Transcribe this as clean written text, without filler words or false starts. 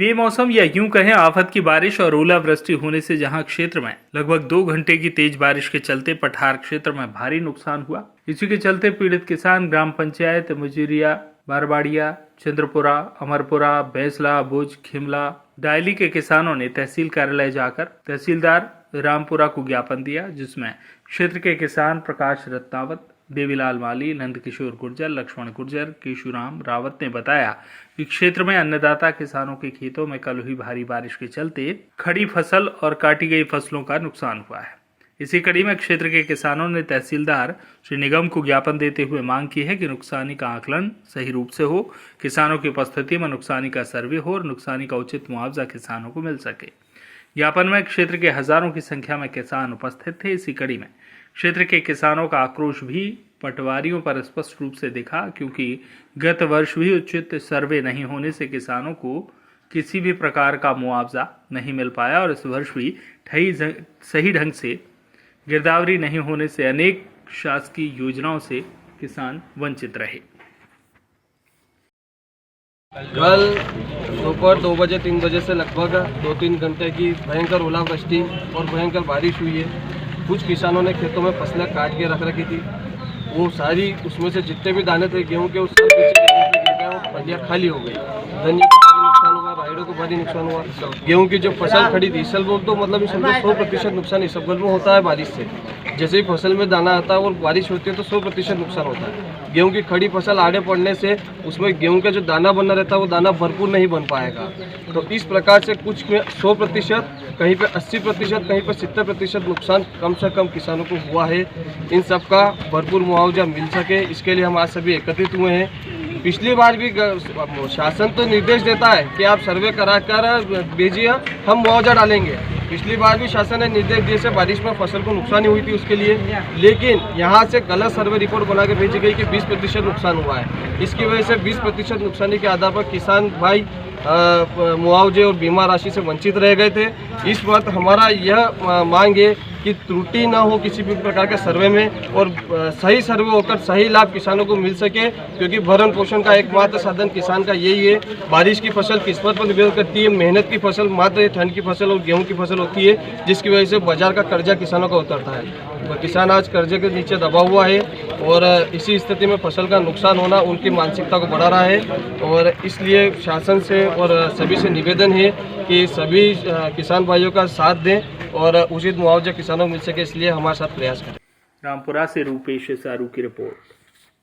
बेमौसम या यूं कहें आफत की बारिश और ओलावृष्टि होने से जहां क्षेत्र में लगभग 2 घंटे की तेज बारिश के चलते पठार क्षेत्र में भारी नुकसान हुआ। इसी के चलते पीड़ित किसान ग्राम पंचायत मुजुरिया, बारबाड़िया, चंद्रपुरा, अमरपुरा, बैसला, बुज, खिमला, डायली के किसानों ने तहसील कार्यालय जाकर तहसीलदार रामपुरा को ज्ञापन दिया, जिसमें क्षेत्र के किसान प्रकाश रत्नावत, देवीलाल माली, नंदकिशोर गुर्जर, लक्ष्मण गुर्जर, केशुराम रावत ने बताया कि क्षेत्र में अन्नदाता किसानों के खेतों में कल हुई भारी बारिश के चलते खड़ी फसल और काटी गई फसलों का नुकसान हुआ है। इसी कड़ी में क्षेत्र के किसानों ने तहसीलदार श्री निगम को ज्ञापन देते हुए मांग की है कि नुकसानी का आकलन सही रूप से हो, किसानों की उपस्थिति में नुकसानी का सर्वे हो और नुकसानी का उचित मुआवजा किसानों को मिल सके। ज्ञापन में क्षेत्र के हजारों की संख्या में किसान उपस्थित थे। इसी कड़ी में क्षेत्र के किसानों का आक्रोश भी पटवारियों पर स्पष्ट रूप से दिखा, क्योंकि गत वर्ष भी उचित सर्वे नहीं होने से किसानों को किसी भी प्रकार का मुआवजा नहीं मिल पाया और इस वर्ष भी सही ढंग से गिरदावरी नहीं होने से अनेक शासकीय योजनाओं से किसान वंचित रहे। कल दोपहर 2 बजे 3 बजे से लगभग 2-3 घंटे की भयंकर ओलावृष्टि और भयंकर बारिश हुई है। कुछ किसानों ने खेतों में फसलें काट के रख रखी थी, वो सारी उसमें से जितने भी दाने थे गेहूं के उस सब गिर मंडियाँ खाली हो गई। धनिया को भारी नुकसान हुआ, राइडों को भारी नुकसान हुआ। गेहूं की जो फसल खड़ी थी इसबगोल तो मतलब 100% नुकसान इसबगोल में होता है बारिश से। जैसे ही फसल में दाना आता है और बारिश होती है तो 100% नुकसान होता है। गेहूं की खड़ी फसल आड़े पड़ने से उसमें गेहूं का जो दाना बनना रहता है वो दाना भरपूर नहीं बन पाएगा। तो इस प्रकार से कुछ में 100%, कहीं पे 80%, कहीं पे 70% नुकसान कम से कम किसानों को हुआ है। इन सब का भरपूर मुआवजा मिल सके, इसके लिए हम आज सभी एकत्रित हुए हैं। पिछली बार भी शासन तो निर्देश देता है कि आप सर्वे करा कर भेजिए, हम मुआवजा डालेंगे। पिछली बार भी शासन ने निर्देश दिए से बारिश में फसल को नुकसान हुई थी उसके लिए, लेकिन यहाँ से गलत सर्वे रिपोर्ट बना के भेजी गई कि 20% नुकसान हुआ है। इसकी वजह से 20% नुकसानी के आधार पर किसान भाई मुआवजे और बीमा राशि से वंचित रह गए थे। इस वक्त हमारा यह मांग है कि त्रुटि न हो किसी भी प्रकार के सर्वे में और सही सर्वे होकर सही लाभ किसानों को मिल सके, क्योंकि भरण पोषण का एकमात्र साधन किसान का यही है। बारिश की फसल किस्मत पर निर्भर करती है, मेहनत की फसल मात्र ठंड की फसल और गेहूं की फसल होती है, जिसकी वजह से बाजार का कर्जा किसानों का उतरता है। तो किसान आज कर्जे के नीचे दबा हुआ है और इसी स्थिति में फसल का नुकसान होना उनकी मानसिकता को बढ़ा रहा है। और इसलिए शासन से और सभी से निवेदन है कि सभी किसान भाइयों का साथ दें और उचित मुआवजा किसानों को मिल सके, इसलिए हमारे साथ प्रयास करें। रामपुरा से रूपेश सारू की रिपोर्ट।